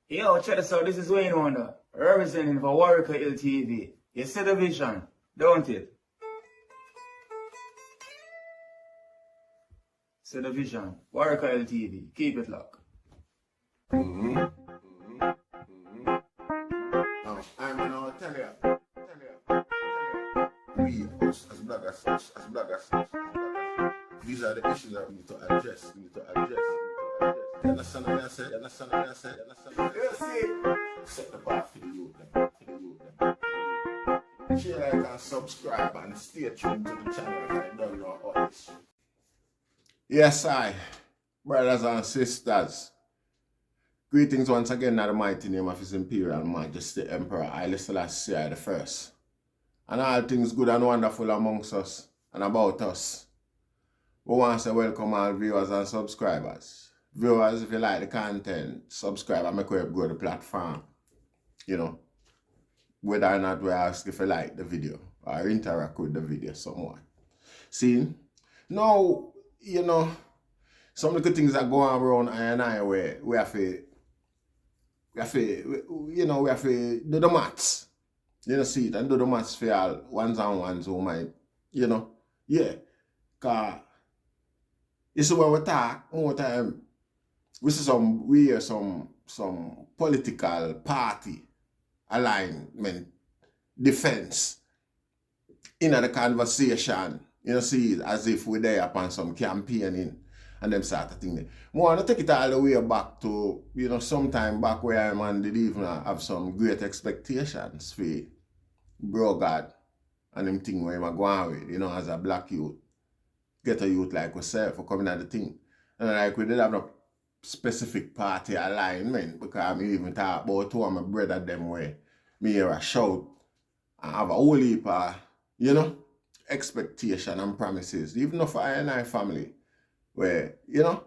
Yo, check this out. This is Wayne Wonder, representing for Warrior LTV. You see the vision, don't it? See the vision. Warrior LTV. Keep it locked. Now, I'm gonna tell you. We, as bloggers, these are the issues that we need to address. You understand what I said? Set the bar for the youth. Share, like, and subscribe, and stay tuned to the channel. I don't know all this shit. Yes, brothers and sisters. Greetings once again in the mighty name of His Imperial Majesty Emperor Haile Selassie the First. And all things good and wonderful amongst us and about us. We want to say welcome all viewers and subscribers. Viewers, if you like the content, subscribe and make way grow the platform. You know, whether or not we ask if you like the video or interact with the video somewhat. See, now, you know, some of the things that go on around I and I where we have to do the maths. You know, see it, and do the maths for all ones and ones who might, you know, yeah. Cause you see when we talk more time, we hear some political party alignment defense in the conversation. You know, see it as if we're there upon some campaigning and them sort of thing. I want to take it all the way back to, you know, sometime back where man did even have some great expectations for bro God and them thing where I'm going with, you know, as a black youth, get a youth like myself for coming at the thing. And like we did have no specific party alignment because me even talk about two of my brother them where me hear a shout and have a whole heap of, you know, expectation and promises, even though for I and I family. Where, you know,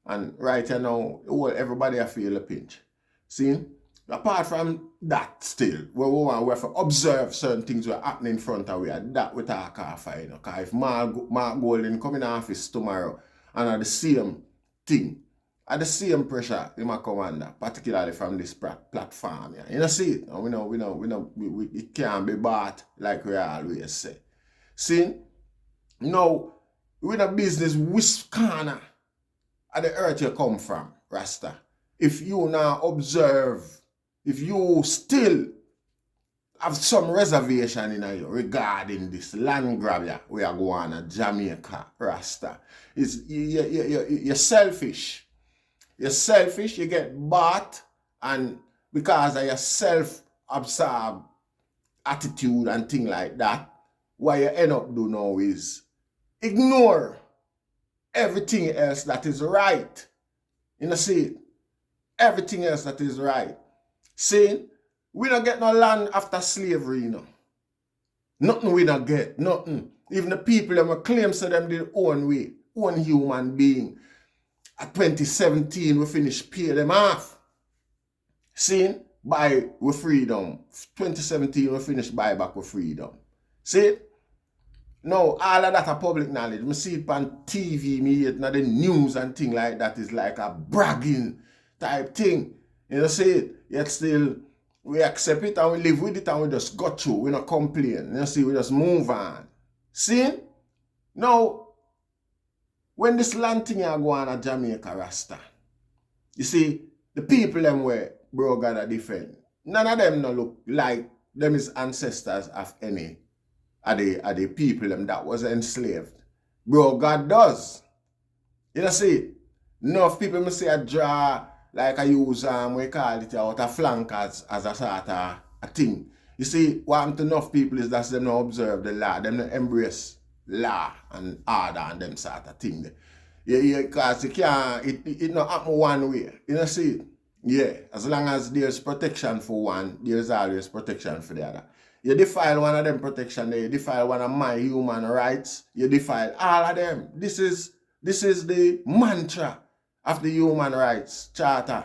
and right now, everybody I feel a pinch. See, apart from that still, we have to observe certain things that are happening in front of we, and that we talk off, you know, because if Mark Golden come in office tomorrow and at the same thing, at the same pressure, he might come under, particularly from this platform, yeah. You know, see it, and we know, it can't be bought like we always say. See, now, we're in a business which corner of the earth you come from, Rasta. If you now observe, if you still have some reservation in you regarding this land grab we are going to Jamaica, Rasta, you're selfish. You're selfish, you get bought, and because of your self-absorbed attitude and thing like that, what you end up doing now is ignore everything else that is right. You know, see it? Everything else that is right. See, we don't get no land after slavery, you know. Nothing we don't get, nothing. Even the people that claim so them did own way, own human being. At 2017, we finished pay them off. See, buy with freedom. 2017, we finished buy back with freedom. See? No, all of that are public knowledge. I see it on TV, me hear it in the news and thing like that is like a bragging type thing. You know, see it? Yet still, we accept it and we live with it and we just go through. We don't complain. You see, we just move on. See? Now, when this land thing are going on Jamaica, Rasta, you see, the people them where bro God are different. None of them no look like them is ancestors of any. Are the people them that was enslaved. Bro, God does. You know, see, enough people may say I draw like I use we call it out of flank as a sort of a thing. You see, what happened to enough people is that them not observe the law, them not embrace law and order and them sort of thing. Yeah, because you can't, it not happen one way. You know, see it? Yeah, as long as there's protection for one, there's always protection for the other. You defile one of them protection there, you defile one of my human rights, you defile all of them. This is the mantra of the human rights charter.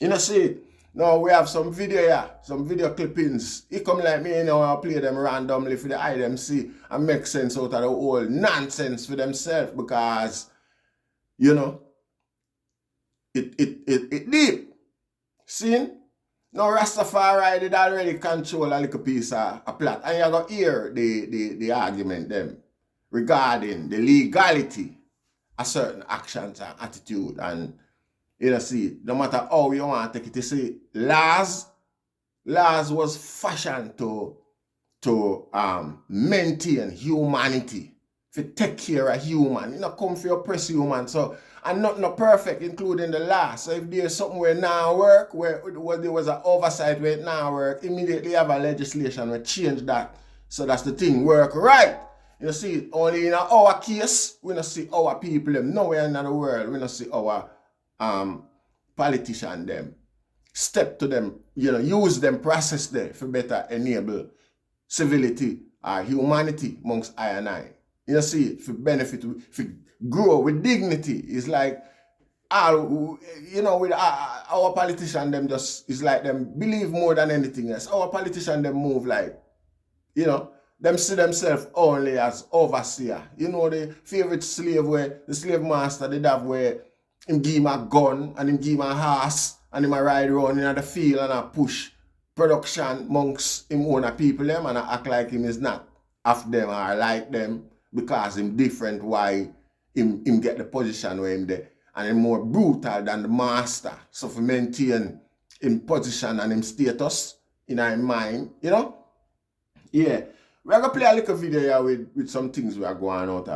You know, see, now we have some video here, some video clippings. It come like me, you know, I play them randomly for the eye them see and make sense out of the whole nonsense for themselves because, you know, it deep. See? Now Rastafari did already control a little piece of a plot. And you're going to hear the argument them regarding the legality of certain actions and attitude. And you see, no matter how you want to take it, you see, laws was fashioned to maintain humanity, to take care of human. You know, come for oppress human. So, and not perfect, including the law. So if there's something where now work, where there was an oversight where it now work, immediately have a legislation where change that. So that's the thing, work right. You see, only in our case, we don't see our people them. Nowhere in the world, we don't see our politician them. Step to them, you know, use them, process them for better enable civility or humanity amongst I and I. You see, for benefit, for grow with dignity. It's like, you know, with our politician them just, it's like them believe more than anything else. Our politician them move like, you know, them see themselves only as overseer. You know, the favorite slave where the slave master did have where him give him a gun and him give him a horse and him a ride around in the field and a push production amongst him own people them and act like him is not of them or like them because him different why him get the position where him there and him more brutal than the master. So for maintain him position and him status in our mind, you know? Yeah. We're gonna play a little video here with some things we are going out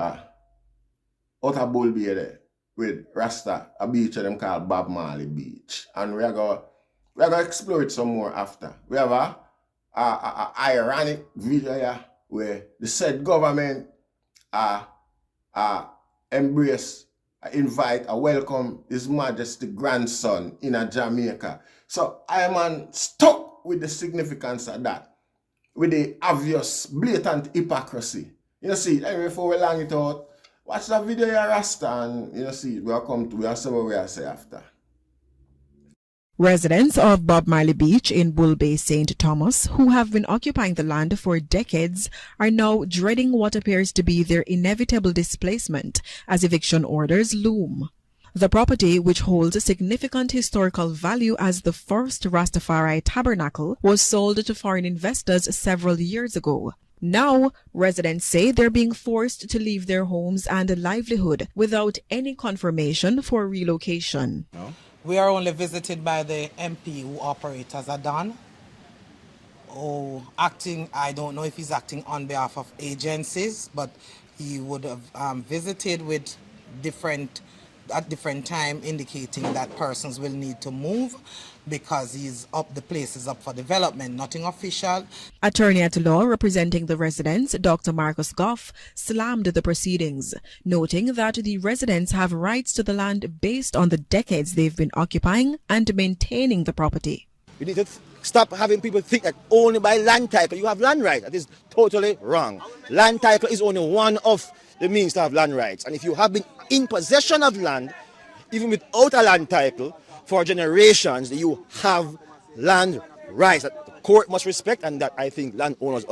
of Bull Bay there with Rasta, a beach that them called Bob Marley Beach. And we're gonna explore it some more after. We have a ironic video here where the said government embrace, invite, welcome His Majesty grandson in a Jamaica. So I am stuck with the significance of that. With the obvious, blatant hypocrisy. You know, see, anyway, before we long it out, watch that video here, Rasta, and you know, see, we have somewhere we say after. Residents of Bob Marley Beach in Bull Bay, St. Thomas, who have been occupying the land for decades, are now dreading what appears to be their inevitable displacement as eviction orders loom. The property, which holds significant historical value as the first Rastafari tabernacle, was sold to foreign investors several years ago. Now, residents say they're being forced to leave their homes and livelihood without any confirmation for relocation. No? We are only visited by the MP who operates as a Don. I don't know if he's acting on behalf of agencies, but he would have visited with at different time indicating that persons will need to move because the place is up for development, nothing official. Attorney at law representing the residents, Dr. Marcus Goff, slammed the proceedings, noting that the residents have rights to the land based on the decades they've been occupying and maintaining the property. We need to stop having people think that only by land title you have land rights. That is totally wrong. Land title is only one of the means to have land rights. And if you have been in possession of land, even without a land title, for generations, you have land rights that the court must respect and that I think landowners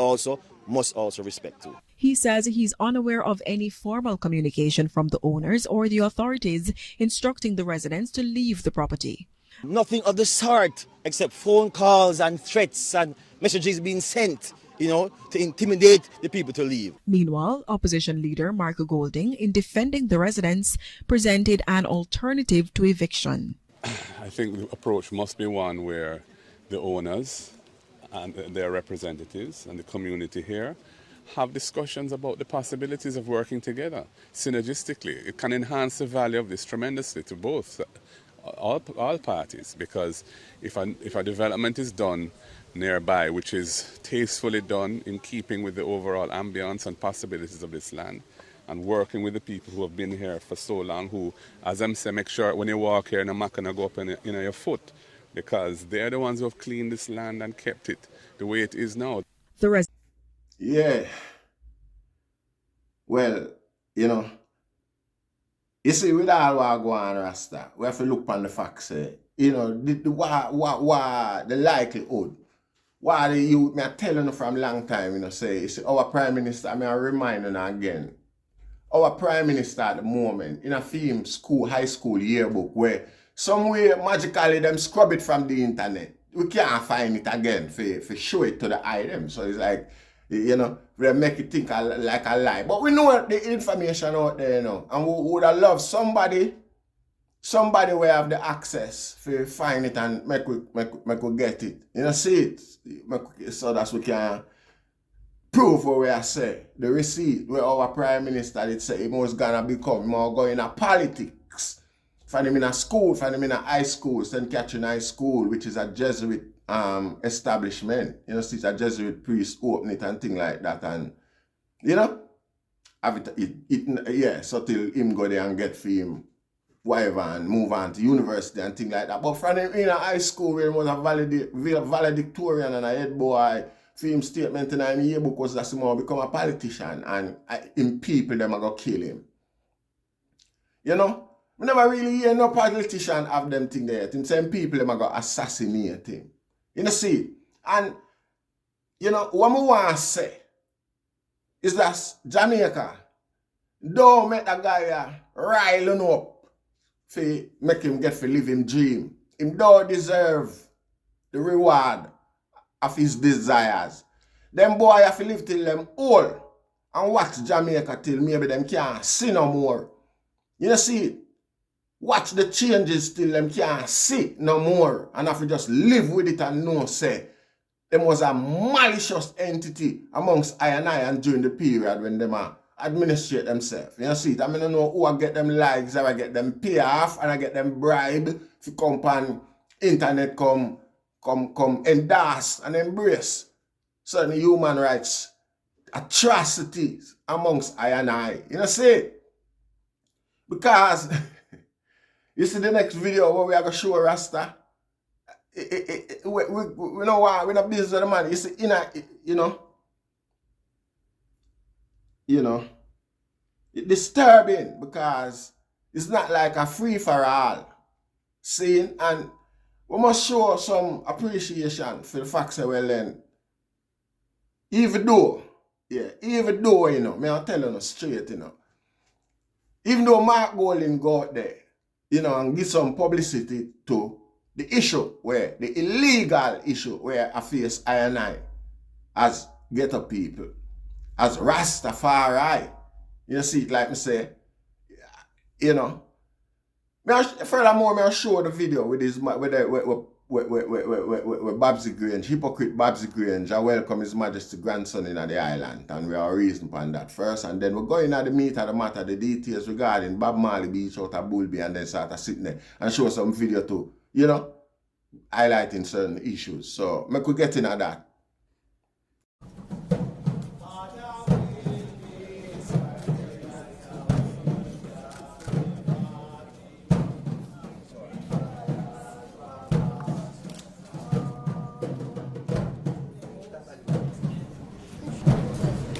must also respect too. He says he's unaware of any formal communication from the owners or the authorities instructing the residents to leave the property. Nothing of the sort, except phone calls and threats and messages being sent, to intimidate the people to leave. Meanwhile, opposition leader Mark Golding, in defending the residents, presented an alternative to eviction. I think the approach must be one where the owners and their representatives and the community here have discussions about the possibilities of working together synergistically. It can enhance the value of this tremendously to both, all parties, because if a development is done nearby, which is tastefully done in keeping with the overall ambience and possibilities of this land, and working with the people who have been here for so long, who, as I'm saying, make sure when you walk here, no matter gonna go up in your foot, because they're the ones who have cleaned this land and kept it the way it is now. Yeah. Well, you see, with all what go on, Rasta, we have to look on the facts. The likelihood. Why the youth, me telling you from long time, say our Prime Minister, I remind you again, our Prime Minister at the moment, in a film school, high school yearbook, where some way magically them scrub it from the internet. We can't find it again for show it to the item. So it's like, you know, we make it think like a lie. But we know the information out there, you know. And we would have loved somebody will have the access to find it and make we get it. You know, see it. So that we can prove what we are saying. The receipt where our Prime Minister did say he was gonna become more going to politics. Find him in a school, find him in a high school, St. Catherine High School, which is a Jesuit establishment. You know, see, it's a Jesuit priest open it and thing like that. And, you know, have it so till him go there and get for him whatever and move on to university and thing like that. But from him in a high school where he was a valedictorian and a head boy, for him statement in a yearbook was that he will become a politician and him people them are going to kill him. You know? We never really hear no politician have them thing there. Him same people them are going to assassinate him. You know, see? And, you know, what I want to say is that Jamaica don't make that guy riling up for make him get to live him dream. Him don't deserve the reward of his desires. Them boy have to live till them old and watch Jamaica till maybe them can't see no more. You know, see? Watch the changes till them can't see no more and have to just live with it and know, say, them was a malicious entity amongst I and during the period when them administrate themselves. You know, see it? I mean, I know who I get them likes, I get them pay off, and I get them bribe to come on internet, come endorse and embrace certain human rights atrocities amongst I. You know, see? Because you see the next video where we are going to show Rasta. We know why we're not business with the man. You see, you know, it's disturbing because it's not like a free for all. See, and we must show some appreciation for the fact that, well, then, even though, you know, I'm telling you straight, you know, even though Mark Golding go out there, you know, and give some publicity to the issue where, the illegal issue where I face I as ghetto people, as Rastafari. You see it like me say, you know. Furthermore, I'll show the video with his with Babsy Grange, hypocrite Babsy Grange. I welcome His Majesty grandson in the island, and we are reason upon that first. And then we're going at the meat of the matter, the details regarding Bob Marley Beach out of Bulby, and then start to sit there and show some video too, you know, highlighting certain issues. So we could get into that.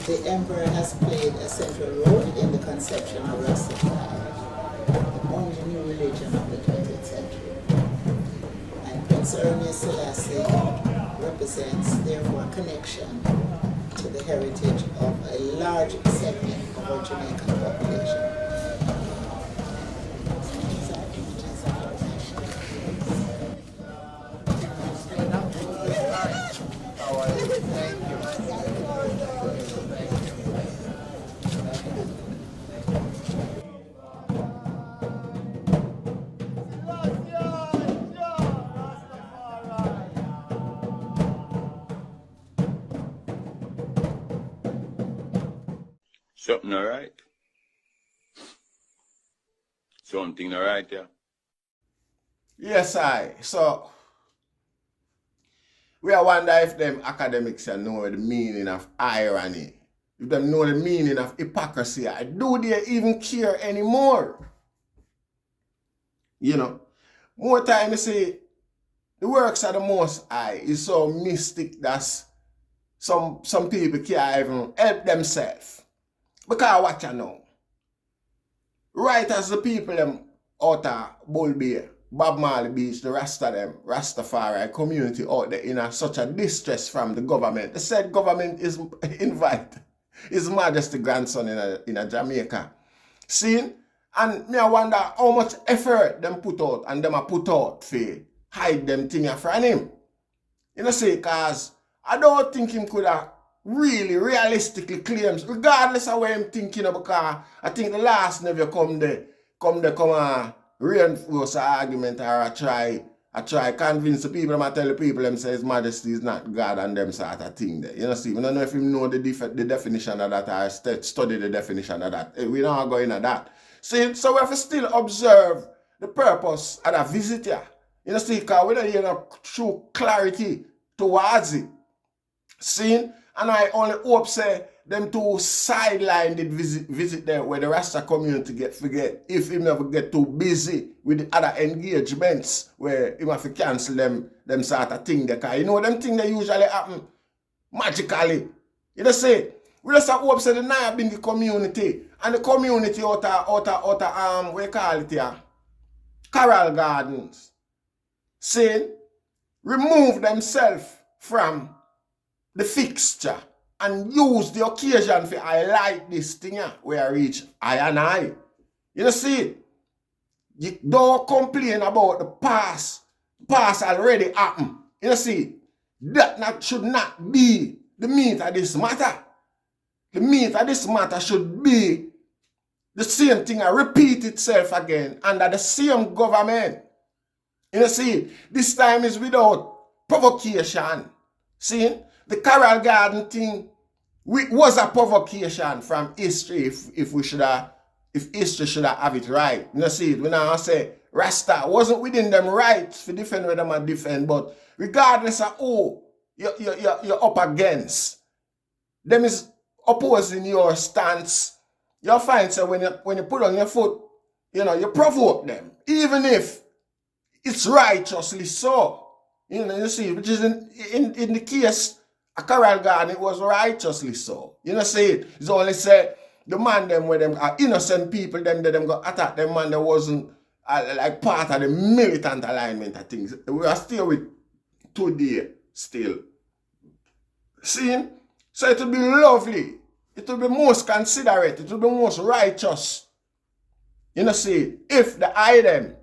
The Emperor has played a central role in the conception of Rastafari, the only new religion of the 20th century. And Prince Haile Selassie represents, therefore, a connection to the heritage of a large segment of our Jamaican population. Something all right. Something all right, yeah. Yes, So, we wonder if them academics know the meaning of irony. If them know the meaning of hypocrisy. Do they even care anymore? You know, more time you say, the works of the Most High is so mystic that some people can't even help themselves. Because what you know, right as the people them out of Bulby, Bob Marley Beach, the Rasta them, Rastafari community out there in such a distress from the government. The said government is invite His Majesty grandson in a Jamaica. See? And me I wonder how much effort them put out and them a put out for hide them thing from him. You know say, cause I don't think him could have really realistically claims, regardless of what him thinking of, because I think the last never come reinforce the argument, or I try convince the people, I tell the people them say His Majesty is not God and them sort of thing there. You know see, I don't know if him know the definition of that or study the definition of that. We don't go into that. See, so we have to still observe the purpose of that visit here. You know see, because we don't hear no true clarity towards it. See? And I only hope say them two sideline did visit there where the Rasta community get forget if he never get too busy with the other engagements where he have to cancel them sort of thing there. Cause you know them things they usually happen magically. You know say we just hope say the Naya bring the community and the community out what you call it here? Coral Gardens. Saying remove themselves from the fixture and use the occasion for highlight this thing where I reach I and I. You know see, you don't complain about the past. Past already happened. You know see, that should not be the meat of this matter. The meat of this matter should be the same thing and repeat itself again under the same government. You know see, this time is without provocation. See? The Coral Garden thing was a provocation from history if history should have it right. You know see it, we now say Rasta wasn't within them rights to defend where them and defend, but regardless of who you're up against, them is opposing your stance. You'll find so when you put on your foot, you know, you provoke them. Even if it's righteously so. You know, you see, which is in the case a Coral Garden, it was righteously so. You know, see it. It's only say the man them where them are innocent people, them got attack them man that wasn't like part of the militant alignment of things. We are still with today still. See? So it would be lovely. It would be most considerate. It would be most righteous. You know, see, if the item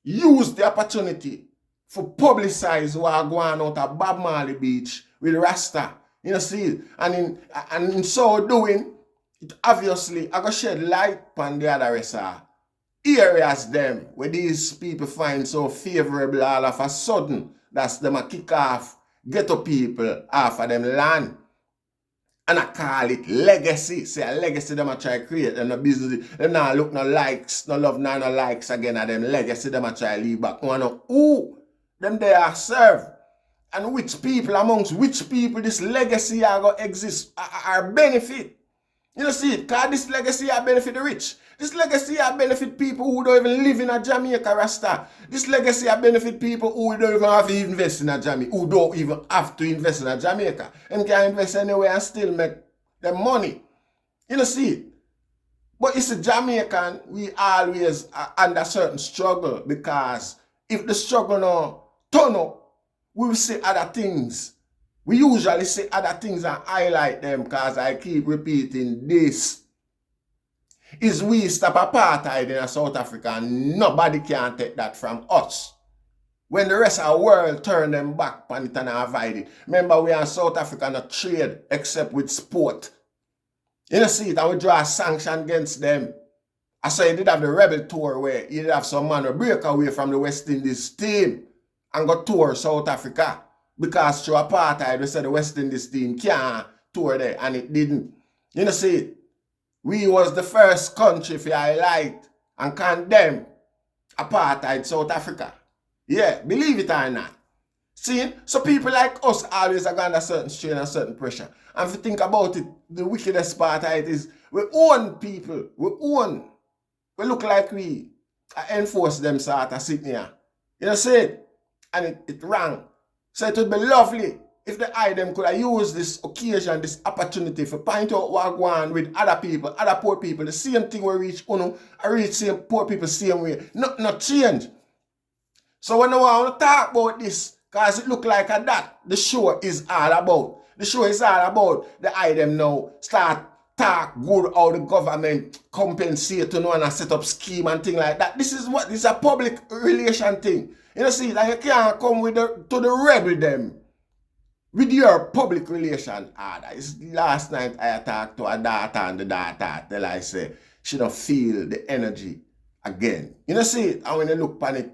use the opportunity for publicize what going on out of Bob Marley Beach with Rasta. You know, see, and in so doing, it obviously I go shed light on the other rest of areas them where these people find so favorable all of a sudden. That's them a kick off ghetto people off of them land. And I call it legacy. Say a legacy them a try create and no business. Them now look no likes, no love, no likes again at them legacy them a try leave back. One of who them they are serve. And which people, amongst which people this legacy are going to exist, are benefit. You know, see it, because this legacy are benefit the rich. This legacy are benefit people who don't even live in a Jamaica, Rasta. This legacy are benefit people who don't even have to invest in a Jamaica, who don't even have to invest in a Jamaica. And can invest anywhere and still make them money. You know, see it. But it's a Jamaican, we always are under certain struggle, because if the struggle now turn up, we will say other things. We usually say other things and highlight them because I keep repeating this. Is we stop apartheid in South Africa and nobody can take that from us. When the rest of the world turn them back on it and avoid it. Remember we are in South Africa not trade except with sport. You know see it and we draw a sanction against them. I saw you did have the rebel tour where you did have some man who break away from the West Indies team and go tour South Africa. Because through apartheid, we said the West Indies team can't tour there, and it didn't. You know, see, we was the first country to highlight and condemn apartheid South Africa. Yeah, believe it or not. See, so people like us always are under certain strain and certain pressure. And if you think about it, the wickedest part of it is we own people. We look like we enforce them sort of sitting here. You know, see, and it wrong. So it would be lovely if the item could have used this occasion, this opportunity for point out what going on with other people, other poor people. The same thing we reach Uno, I reach same poor people same way. Not change. So when I want to talk about this, because it look like that, the show is all about. The show is all about the item now start talk good how the government compensate to know and set up scheme and thing like that. This is a public relation thing. You know, see, like you can't come with to the rebel them with your public relation order. Last night I talked to a daughter and the daughter tell I say she don't feel the energy again. You know, see it, and when you look on it,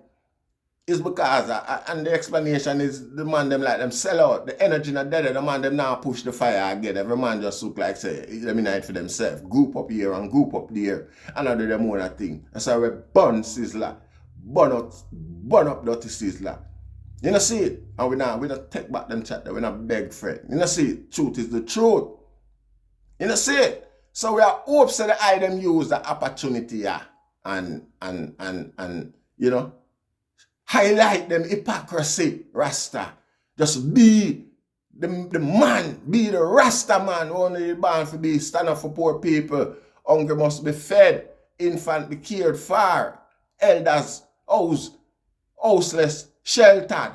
it's because, and the explanation is the man them like them sell out. The energy not dead, the man them now push the fire again. Every man just look like say, let me night for themselves. Group up here and group up there. And I do them own thing. That's how we burn Sizzler. Burn up dirty Sizzler. You know see it? And we not take back them chat there. We not beg friend. You know see it? Truth is the truth. You know see it? So we are hopes that I them use the opportunity and you know, highlight them hypocrisy, Rasta. Just be the man, be the Rasta man, only born for be stand up for poor people. Hungry must be fed, infant be cared for, elders houseless, sheltered.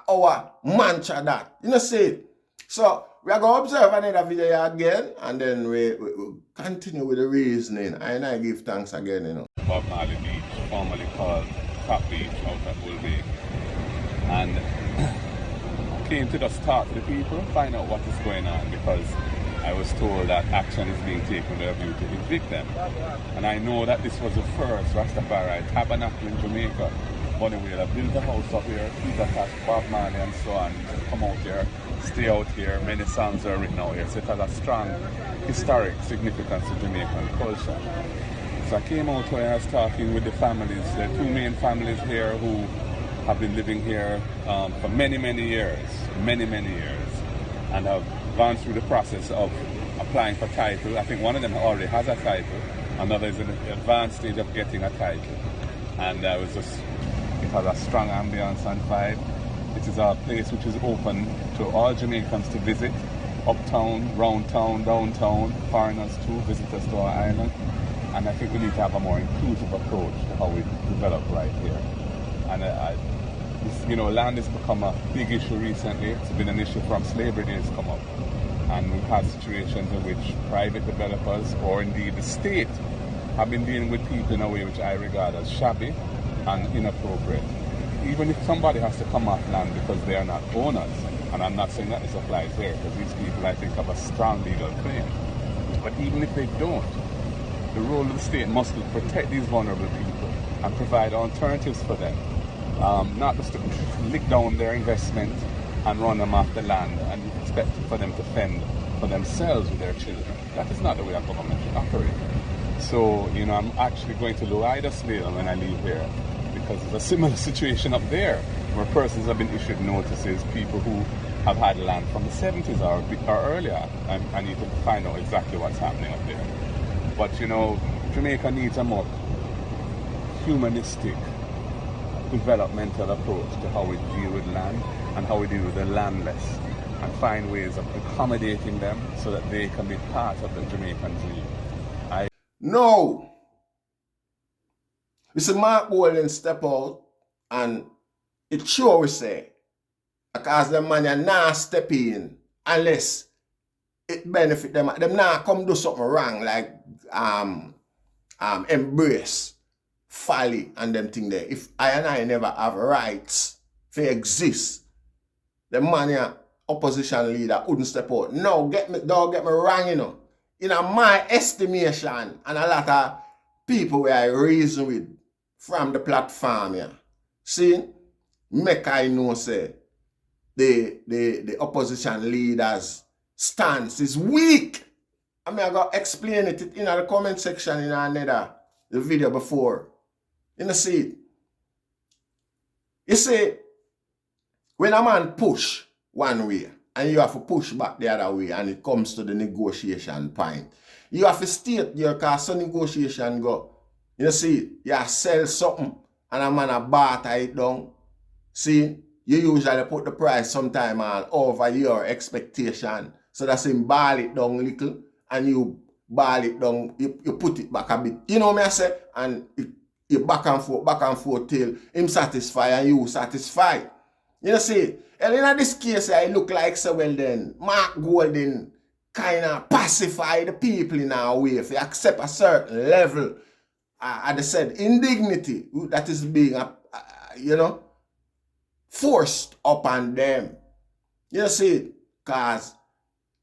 Our mantra that. You know see it? So we are going to observe another video again and then we continue with the reasoning. And I give thanks again, you know. Bob Marley Beach, formerly called Top Beach out at Bull Bay, and came to just talk to the people, find out what is going on, because I was told that action is being taken with a view to evict them. And I know that this was the first Rastafari tabernacle in Jamaica. But anyway, they built a house up here, Peter Cash, Bob Marley and so on, come out here, stay out here, many songs are written out here, so it has a strong historic significance to Jamaican culture. So I came out where I was talking with the families, the two main families here who have been living here for many years, and have gone through the process of applying for title. I think one of them already has a title, another is in the advanced stage of getting a title. And it has a strong ambience and vibe. It is a place which is open to all Jamaicans to visit, uptown, round town, downtown, foreigners too, visitors to our island. And I think we need to have a more inclusive approach to how we develop right here. And you know, land has become a big issue recently. It's been an issue from slavery days come up. And we've had situations in which private developers or indeed the state have been dealing with people in a way which I regard as shabby and inappropriate. Even if somebody has to come off land because they are not owners, and I'm not saying that this applies here, because these people I think have a strong legal claim. But even if they don't, the role of the state must be to protect these vulnerable people and provide alternatives for them. Not just to lick down their investment and run them off the land and expect for them to fend for themselves with their children. That is not the way a government should operate. So, you know, I'm actually going to Loidasville when I leave here, because there's a similar situation up there where persons have been issued notices, people who have had land from the 70s or earlier. I need to find out exactly what's happening up there. But, you know, Jamaica needs a more humanistic, developmental approach to how we deal with land and how we deal with the landless, and find ways of accommodating them so that they can be part of the Jamaican dream. No. We see Mark Bolden step out and it sure we say, because the man are not step in unless it benefit them. Them not come do something wrong like embrace folly and them thing there. If I never have rights to exist, the man here, opposition leader, wouldn't step out. No, don't get me wrong, you know. In my estimation, and a lot of people where I reason with from the platform here, see, make I know say the opposition leaders' stance is weak. I mean, I got to explain it in the comment section in another the video before. You know, see it. You see, when a man push one way, and you have to push back the other way, and it comes to the negotiation point, you have to state your cause so negotiation go. You see, you sell something, and a man a barter it down. See, you usually put the price sometime on over your expectation. So that's him ball it down a little, and you ball it down, you put it back a bit. You know what I say? And you back and forth till him satisfy and you satisfy. You know see, and in this case I look like so well then, Mark Golden kind of pacify the people in our way, if you accept a certain level, as I said, indignity that is being, you know, forced upon them. You see, because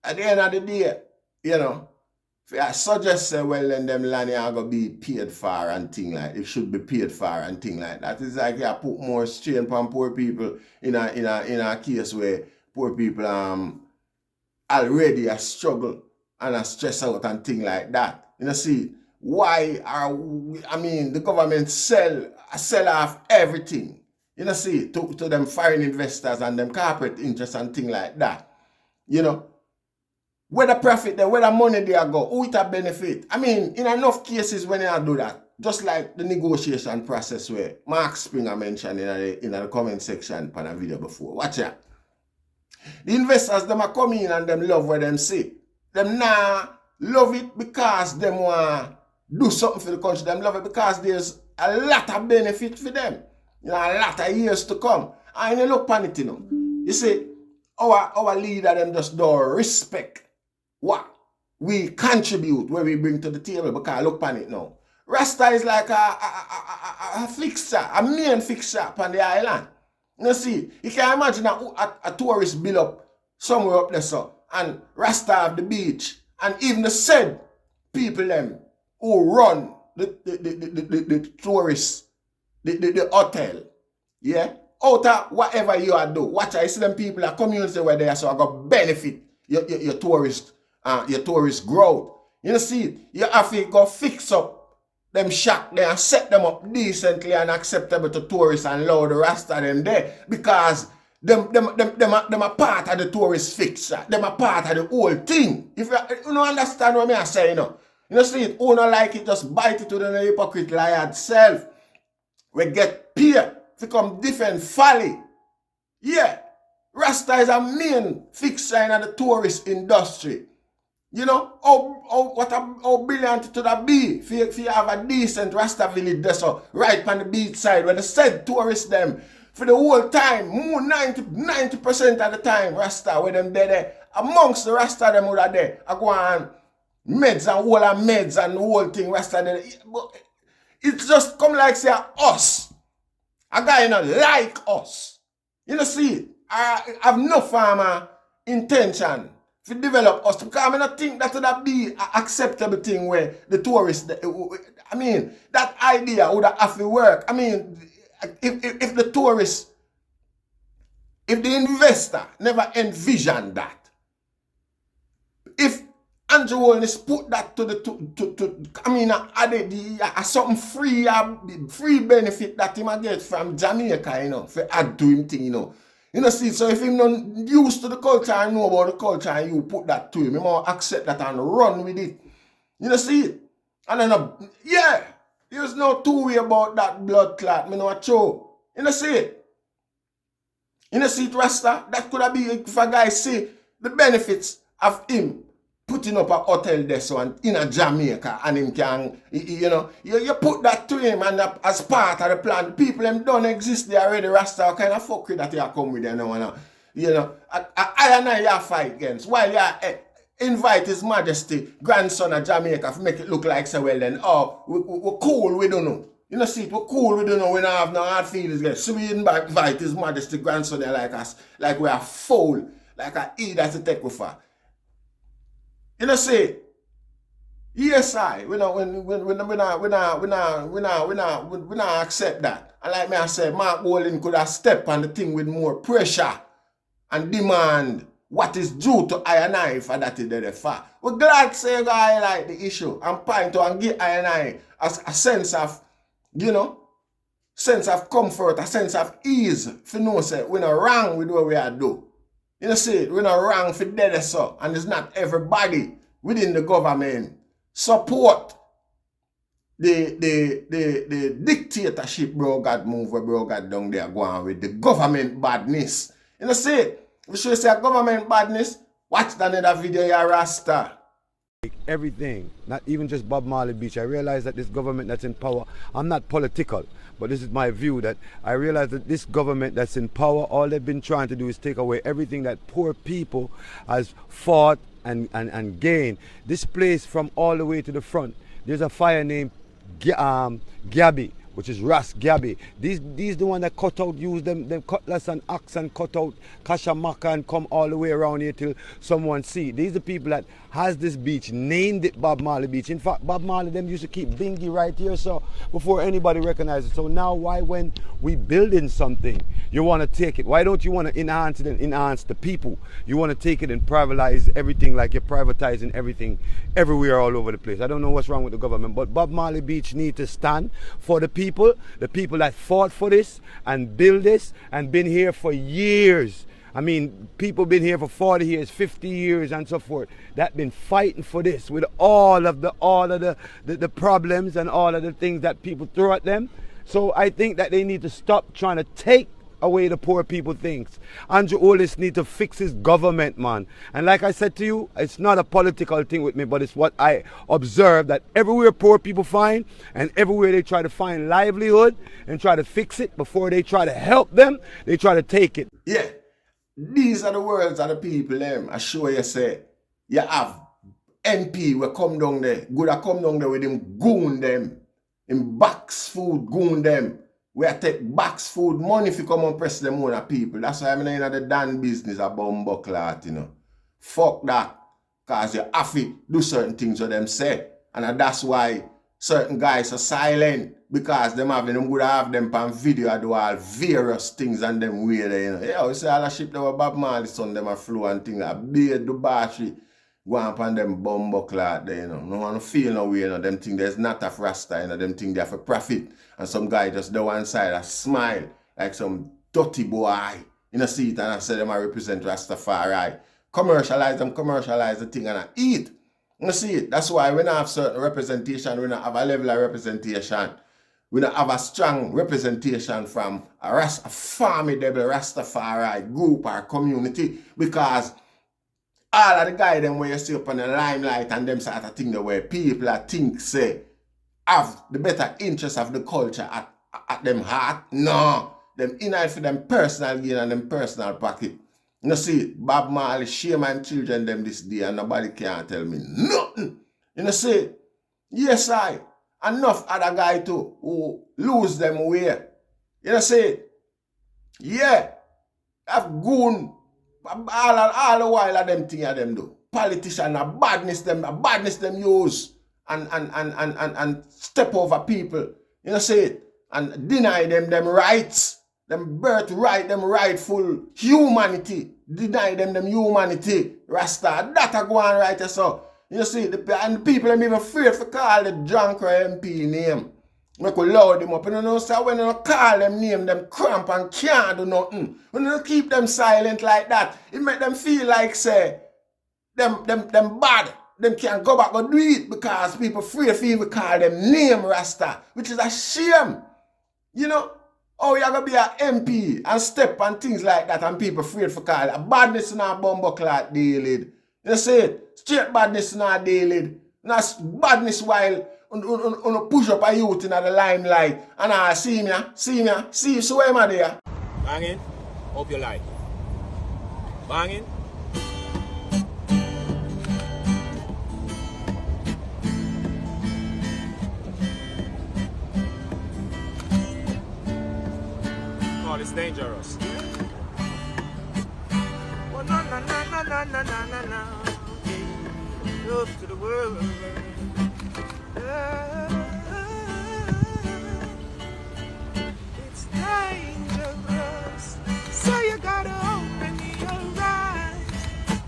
at the end of the day, you know, if I suggest say, well, then them land are going to be paid for and thing like it should be paid for and thing like that. It's like you put more strain upon poor people in a case where poor people already a struggle and a stress out and thing like that. You know, see, why are we, I mean, the government sell off everything, you know, see, to them foreign investors and them corporate interests and thing like that. You know, where the profit there, where the money there go, who it a benefit? I mean, in enough cases when you do that, just like the negotiation process where Mark Springer mentioned in the comment section on a video before. Watch out. The investors, them are come in and them love what them say. Them nah love it because them want do something for the country. Them love it because there's a lot of benefit for them. You know, a lot of years to come. And you look upon it, you know. You see, our leader, them just don't respect what we contribute, what we bring to the table, because look upon it now. Rasta is like a fixture, a main fixture upon the island. You see, you can imagine a tourist build up somewhere up there, so, and Rasta have the beach, and even the said people them who run the tourists, the hotel, yeah, out of whatever you are do. Watch, I see them people, a community where they are, so I got benefit your tourist growth. You see, you have to go fix up them shack there and set them up decently and acceptable to tourists and allow the rest of them there, because them are part of the tourist fixture. Them are part of the whole thing. If you don't understand what I say, you know see it, who don't like it, just bite it to the hypocrite liar self. We get paid to come different folly. Yeah, Rasta is a main fixture in the tourist industry. You know, how brilliant it would be if you have a decent Rasta village there, so right on the beach side where the said tourists them for the whole time, more 90% of the time, Rasta where them there. Amongst the Rasta them who are there, I go on meds and all of meds and the whole thing, Rasta there. But it's just come like say us. A guy you know like us. You know see, I have no farmer intention to develop us, because I don't think that would be an acceptable thing where the tourists, I mean, that idea would have to work. I mean, if the tourist, if the investor never envisioned that, if Andrew Holness put that something free benefit that he might get from Jamaica, you know, for add to him thing, you know. You know, see, so if he's not used to the culture and know about the culture and you put that to him, he might accept that and run with it. You know, see it? And then, yeah, there's no two-way about that blood clot, me know a show. You know, see it? You know, see it, Rasta? That could have been if a guy see the benefits of him putting up a hotel there so and in a Jamaica, and him can, you know, you put that to him, and as part of the plan, people them don't exist there already. Rasta, what kind of fuck with that you come with there now, you know, I and I fight against, while you invite His Majesty grandson of Jamaica to make it look like so well then, oh, we're cool, we don't know. You know, see it, we're cool, we don't know, we don't have no hard feelings against. So we invite His Majesty grandson there like us, like we are fool, like a E that's a take with her. You know, say, yes, we not accept that. And like me, I say, Mark Bolin could have stepped on the thing with more pressure and demand what is due to I and I for that is the fact. We're glad to say you highlight the issue and point to and give I and I a sense of, you know, sense of comfort, a sense of ease. For no say, we're not wrong with what we are doing. You know, see, we're not wrong for dead so, and it's not everybody within the government support the dictatorship bro God move where bro God down there going with the government badness. You know, see, we should say government badness, watch another video here, Rasta. Everything, not even just Bob Marley Beach. I realize that this government that's in power, I'm not political, but this is my view, that I realize that this government that's in power, all they've been trying to do is take away everything that poor people has fought and gain. This place from all the way to the front, there's a fire named Gabby, which is Ras Gabby. These the one that cut out, use them cutlass and axe and cut out Kashamaka and come all the way around here till someone see. These are the people that has this beach, named it Bob Marley Beach. In fact, Bob Marley them used to keep bingy right here, so before anybody recognizes it. So now why when we building something, you want to take it? Why don't you want to enhance it and enhance the people? You want to take it and privatize everything like you're privatizing everything everywhere all over the place. I don't know what's wrong with the government, but Bob Marley Beach need to stand for the people that fought for this and build this and been here for years. I mean, people been here for 40 years, 50 years and so forth, that been fighting for this with all of the problems and all of the things that people throw at them. So I think that they need to stop trying to take away the poor people things. Andrew Holness need to fix his government, man. And like I said to you, it's not a political thing with me, but it's what I observe, that everywhere poor people find and everywhere they try to find livelihood and try to fix it before they try to help them, they try to take it. Yeah. These are the words of the people, them. I sure you say, you have MP will come down there, good I come down there with him goon them, him box food goon them. We take box food money if you come and press them on the people. That's why I'm in the damn business of bumbuckler, you know. Fuck that. Because you have to do certain things with them say. And that's why certain guys are silent. Because them would have them on video and do all various things and them weird, you know. Yeah, we see all the ship that were Bob Marley son, them a flow and things like beard, the battery, go on them bumbuckler there, you know. No one feel no way, you know. Them think there's not a Rasta, you know. Them think they have a profit. And some guy just do one side a smile like some dirty boy. You know, see it and I say them I represent Rastafari. Commercialize the thing and I eat. You see it. That's why we don't have certain representation, we don't have a level of representation. We don't have a strong representation from a formidable Rastafari group or community, because all of the guys them where you see up on the limelight and them sort of thing the way people I think say have the better interest of the culture at them heart. No. Them in it for them personal gain and them personal pocket. You see, Bob Marley shame and children them this day and nobody can tell me nothing. You see, yes I. Enough other guy too who lose them way. You see, yeah, have goon all the while of them thing of them do. Politician a badness them use and step over people. You see it? And deny them rights, them birthright, them rightful humanity. Deny them humanity. Rasta, that a go on right so. You see, and the people are even afraid to call the drunk MP name. We could load them up. You know, so when you call them name, them cramp and can't do nothing. When you keep them silent like that, it make them feel like, say, them bad. Them can't go back and do it because people afraid to even call them name Rasta, which is a shame. You know, oh, you're going to be an MP and step and things like that and people afraid to call it. A badness in our bumbuckler daily. You see it? Straight badness in our daily. Not badness while on push up a youth in the limelight. And I see you, so am I there? Banging, hope you like. Banging. Oh, it's dangerous. Oh, no. Up to the world. It's dangerous. So you gotta open your eyes,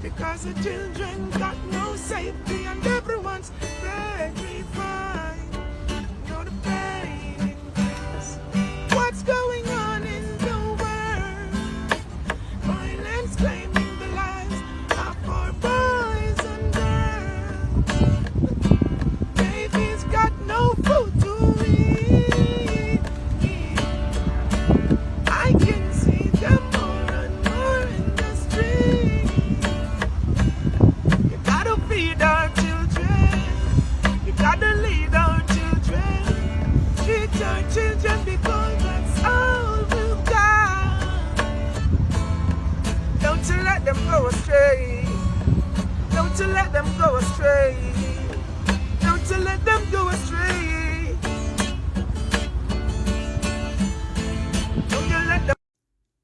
because the children got no safety and everyone's petrified. You know the pain increase. What's going on in the world? Violence claiming the lives of our boys and girls. Babies got no food to eat. I can see them more and more in the street. You gotta feed our children. You gotta lead our children. Treat our children because that's all we've got. Don't you let them go astray. Don't Don't you let them go astray. Don't you let them go astray. Don't you let them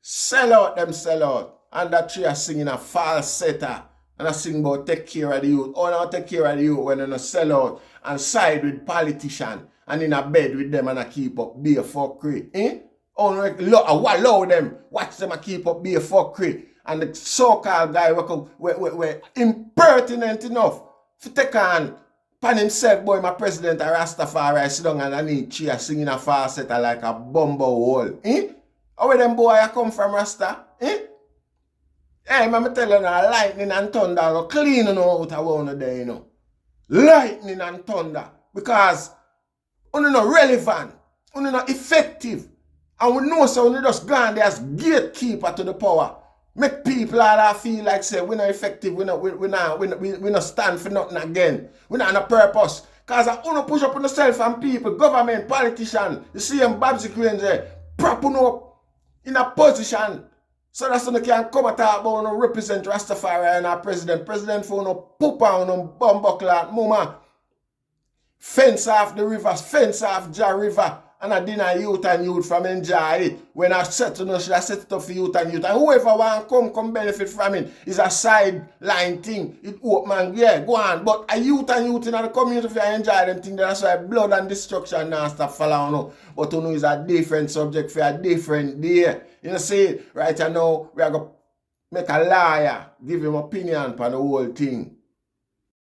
Sell out them sell out. And that tree are singing a falsetto. And I sing about take care of the youth. Oh, now take care of the youth when they sell out and side with politicians and in a bed with them and I keep up be a fuckery. Eh? Oh, no, allow them. Watch them and keep up be a fuckery. And the so-called guy were impertinent enough to take on pan himself, boy, my president of Rastafari, sit down and I need cheer singing a falsetto like a bumble hole. Eh? How where them boy come from, Rasta? Eh? Hey, man, I tell you now, lightning and thunder go clean out of one day, you know. Lightning and thunder. Because you're not relevant, you're not effective. And we know so we just gone there as gatekeeper to the power. Make people all feel like say we're not effective, we not stand for nothing again. We're not on a purpose. Because I want to push up on yourself and people, government, politicians, you see them Babsy Queens there, propping up in a position so that someone can come and talk about no represent Rastafari and our president. President for no poop on no bumbuckler, mama. Fence off the rivers, fence off Ja River, and I deny youth and youth from enjoy it. When I set to no, should I set it up for youth and youth. And whoever want come benefit from it is a sideline thing. It open, yeah, go on. But a youth and youth in the community, if you enjoy them things, that's why blood and destruction now start following no. But you know, it's a different subject for a different day. You know, see, right now, we are going to make a liar give him opinion on the whole thing.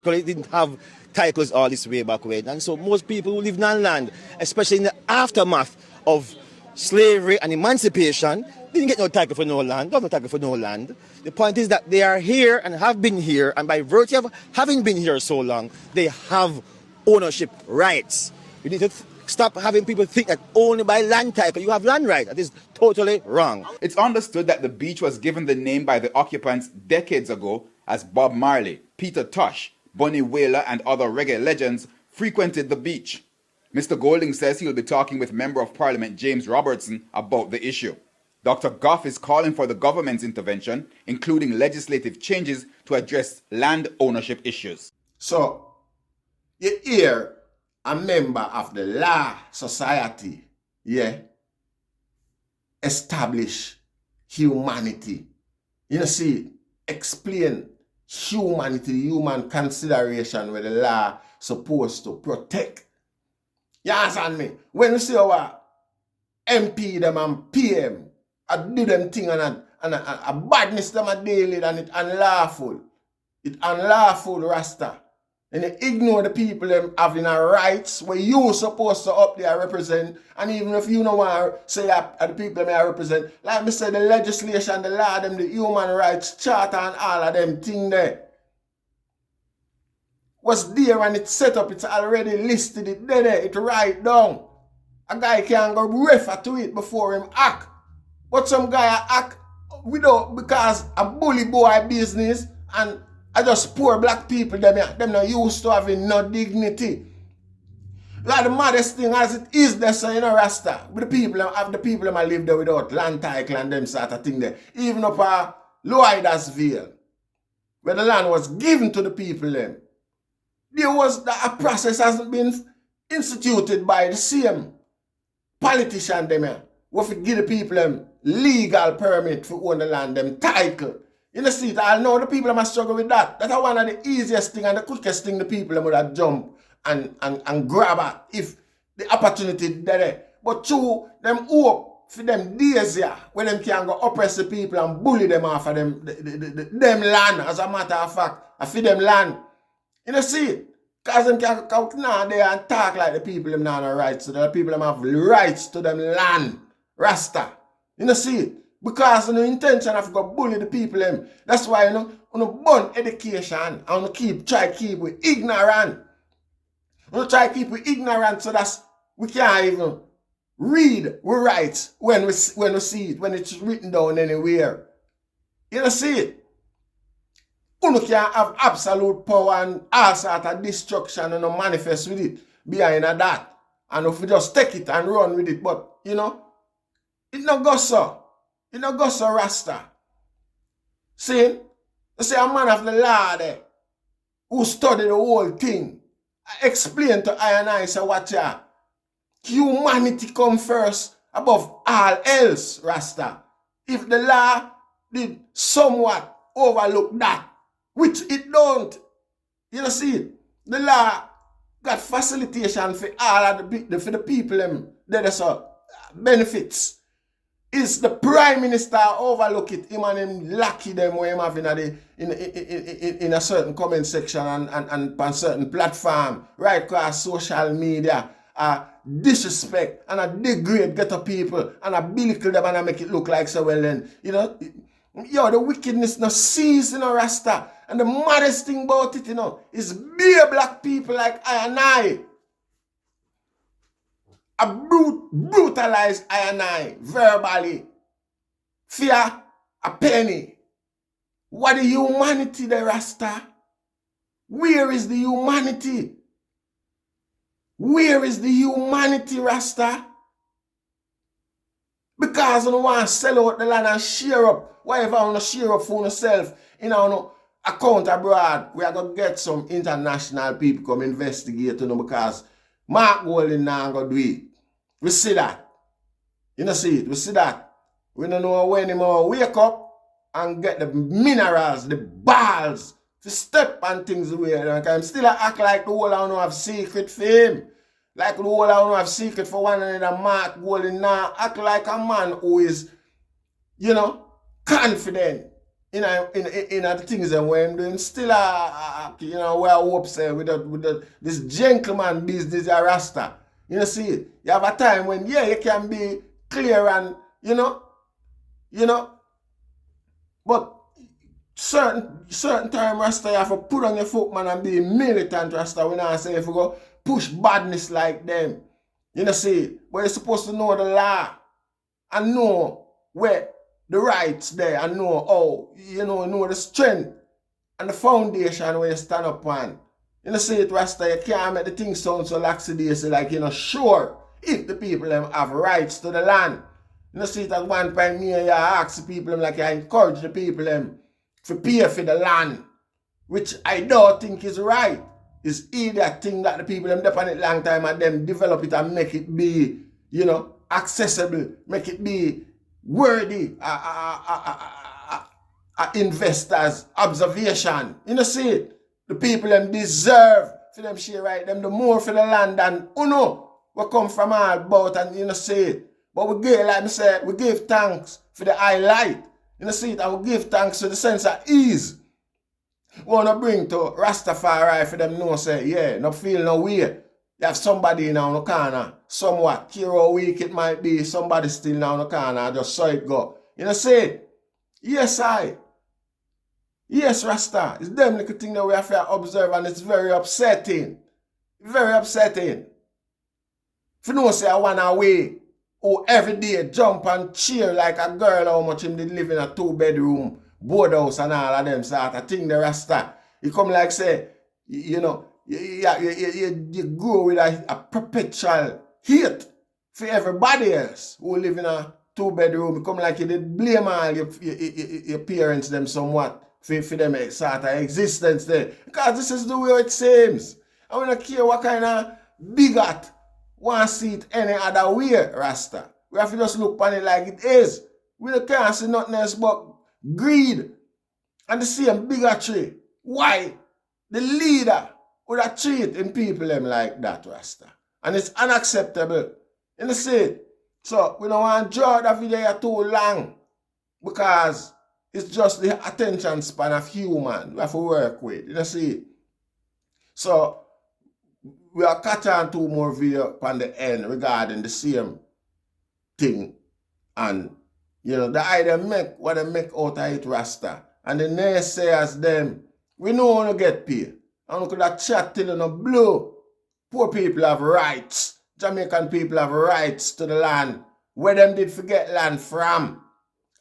Because it didn't have titles all this way back when. And so most people who live on land, especially in the aftermath of slavery and emancipation, didn't get no title for no land, don't have no title for no land. The point is that they are here and have been here, and by virtue of having been here so long, they have ownership rights. We need to stop having people think that only by land title you have land rights. That is totally wrong. It's understood that the beach was given the name by the occupants decades ago as Bob Marley, Peter Tosh, Bunny Wailer and other reggae legends frequented the beach. Mr. Golding says he will be talking with Member of Parliament James Robertson about the issue. Dr. Goff is calling for the government's intervention, including legislative changes to address land ownership issues. So, you hear a member of the Law Society, yeah, establish humanity. You see, explain humanity, human consideration where the law supposed to protect. You understand me? When you see our MP them and PM, I do them thing and a badness them a daily and it unlawful. It unlawful, Rasta. And you ignore the people them having a rights where you supposed to up there represent. And even if you don't want to say that the people them I represent, like me say the legislation, the law, them, the human rights charter and all of them thing there. What's there and it's set up, it's already listed, it there, it write down. A guy can go refer to it before him act. But some guy act without because a bully boy business and I just poor black people, them not used to having no dignity. Like the maddest thing as it is there, so you know, Rasta. With the people that live there without land title and them sort of thing there. Even up at Loydasville, where the land was given to the people them. There was a process hasn't been instituted by the same politician them here. Who to give the people them legal permit for own the land, them title. You know, see, I know the people must struggle with that. That's one of the easiest thing and the quickest thing the people would have jump and grab at if the opportunity there. But two, them hope for them days here when them can go oppress the people and bully them off of them land, as a matter of fact, I feed them land. You know, see, because them can come now there and talk like the people them now have rights. So the people them have rights to them land. Rasta. You know, see it. Because the intention of go bully the people them. That's why you know burn education and try to keep we ignorant. We try to keep we ignorant so that we can't even read we rights when we see it, when it's written down anywhere. You know see it. You can't have absolute power and all sort of destruction and manifest with it behind that. And if we just take it and run with it, but you know, it not go so. You know, go so Rasta. See? You see a man of the law there. who study the whole thing, explain to I and I, say what ya, humanity come first above all else, Rasta. If the law did somewhat overlook that, which it don't, you know, see it, the law got facilitation for all of for the people that is benefits. Is the Prime Minister overlook it, him and him lucky them where him having in a certain comment section and on certain platform, right across social media, disrespect and a degrade ghetto people and a belittle them and a make it look like so well then, you know, the wickedness no cease, you know, Rasta. And the maddest thing about it, you know, is bare black people like I and I. Brutalize I and I verbally. Fear a penny. What the humanity there, Rasta? Where is the humanity? Where is the humanity, Rasta? Because you want to sell out the land and share up whatever you want to share up for yourself in our account abroad. We are going to get some international people come investigate, you know, because Mark Golding now going to do it. We see that. You know, see it. We see that. We don't know when anymore. Wake up and get the minerals, the balls, to step on things away. And I'm still act like the whole I don't have secret for him. Like the whole I don't have secret for one another. Mark Golding now act like a man who is, you know, confident in the things that we're doing. Still, you know, where I hope say with this gentleman business, a Rasta. You know, see it. You have a time when, yeah, you can be clear and, you know, but certain time, Rasta, you have to put on your foot, man, and be militant, Rasta. When I say if you go push badness like them, you know, see it. But you're supposed to know the law and know where the rights there and know how, you know the strength and the foundation where you stand up on. You know, see it, Rasta, you can't make the thing sound so lackadaisy, like, you know, sure, if the people have rights to the land. You know, see it, at one point, me and you ask the people, like, I encourage the people to pay for the land, which I don't think is right. It's either a thing that the people them depend on it long time and them develop it and make it be, you know, accessible, make it be worthy, investors' observation. You know, see it. The people them deserve for them share right them the more for the land than we come from all about and you know say it. But we give, like I said, we give thanks for the highlight. You know see it, and we give thanks for the sense of ease. We want to bring to Rastafari for them know say, yeah, not feel no way. You have somebody in the corner, somewhat, care how weak it might be, somebody still now in the corner, just saw it go. You know say it? Yes, Yes, Rasta. It's them little thing that we have to observe and it's very upsetting. Very upsetting. If you know say I want away, or every day jump and cheer like a girl how much him did live in a 2-bedroom board house and all of them sort of thing, the Rasta. You come like say, you know, you grow with a perpetual hate for everybody else who live in a 2-bedroom. You come like you did blame all your parents them somewhat. For them sort of existence there. Because this is the way it seems. I don't care what kind of bigot want to see it any other way, Rasta. We have to just look upon it like it is. We can't see nothing else but greed and the same bigotry. Why? The leader would have treated people them like that, Rasta. And it's unacceptable. You see it? So we don't want to draw the video too long because it's just the attention span of human we have to work with. You see it? So we are catching on 2 more videos on the end regarding the same thing. And you know, the idea make what they make out of it, Rasta. And the naysayers them, we know how to get paid. And we could have chat till you blue. Poor people have rights. Jamaican people have rights to the land. Where them did forget land from.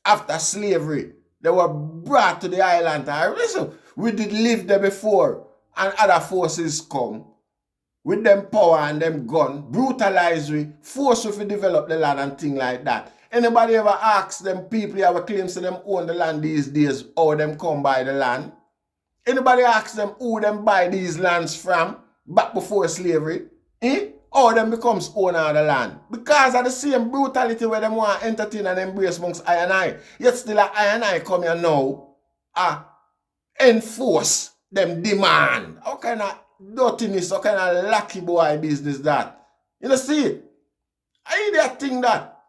After slavery, they were brought to the island. Listen, we did live there before. And other forces come. With them power and them gun. Brutalize we. Force we to develop the land and things like that. Anybody ever ask them people who have claims to them own the land these days, how them come by the land? Anybody ask them who them buy these lands from back before slavery? Or them becomes owner of the land? Because of the same brutality where them want to entertain and embrace amongst I and I. Yet still I and I come here now enforce them demand. How kind of dirtiness, how kind of lucky boy business that? You know see? I that thing that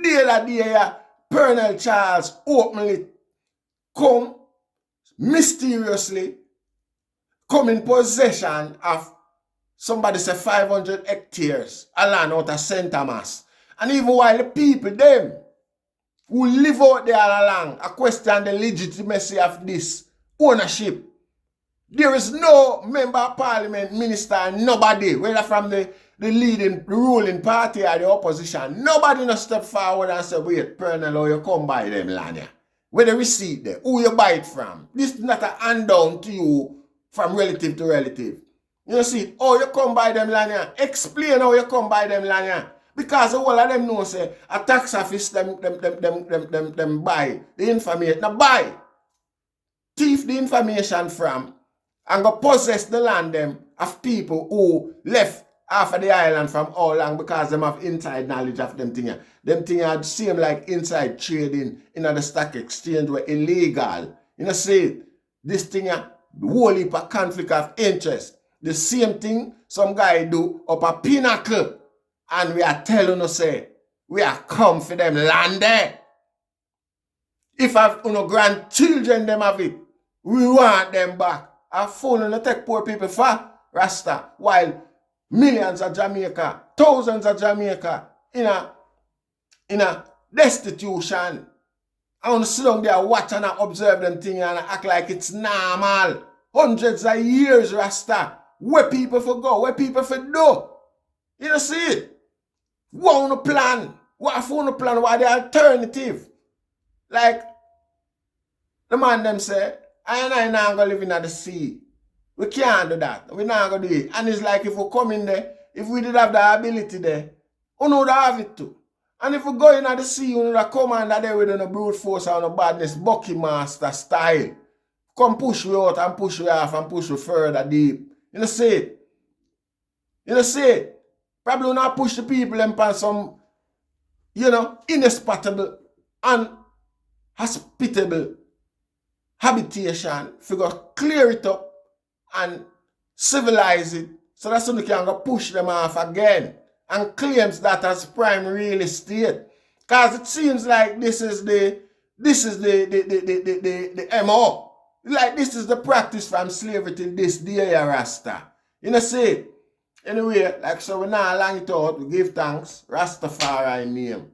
day Colonel Charles openly come mysteriously come in possession of somebody say 500 hectares of land out of St. Thomas. And even while the people them who live out there along a question the legitimacy of this ownership, there is no member of parliament, minister, nobody, whether from the ruling party or the opposition, nobody no step forward and say, wait, Colonel, how you come by them land here? Where the receipt there? Who you buy it from? This is not a hand-down to you from relative to relative. You see, how you come by them land here? Explain how you come by them land here. Because all of them know say a tax office them buy the information. Now buy. Thief the information from and go possess the land them of people who left half of the island from all long because them have inside knowledge of them thing. Them thing are same like inside trading in the stock exchange were illegal. You know see this thing whole heap of conflict of interest. The same thing some guy do up a Pinnacle. And we are telling you say we are come for them land there. If our grandchildren them have it, we want them back. A fool and take poor people for Rasta while millions of Jamaica, thousands of Jamaica in a destitution. I want to sit down there, watch and observe them things and act like it's normal. Hundreds of years, Rasta. Where people for go, where people for do. You know see it? What on the plan? What on the plan? What the alternative? Like the man them say, I and I not gonna live in the sea. We can't do that. We not gonna do it. And it's like if we come in there, if we did have the ability there, we would have it too. And if we go in the sea, we would come under there with a brute force and a badness, Bucky Master style. Come push we out and push we off and push we further deep. You know see it? You know see it? Probably not push the people and pass some, inescapable and hospitable habitation. Figure clear it up and civilize it so that somebody can go push them off again and claims that as prime real estate. Because it seems like this is the MO. Like this is the practice from slavery till this day, Rasta. You know see? Anyway, like so we now long it out, we give thanks, Rastafari name.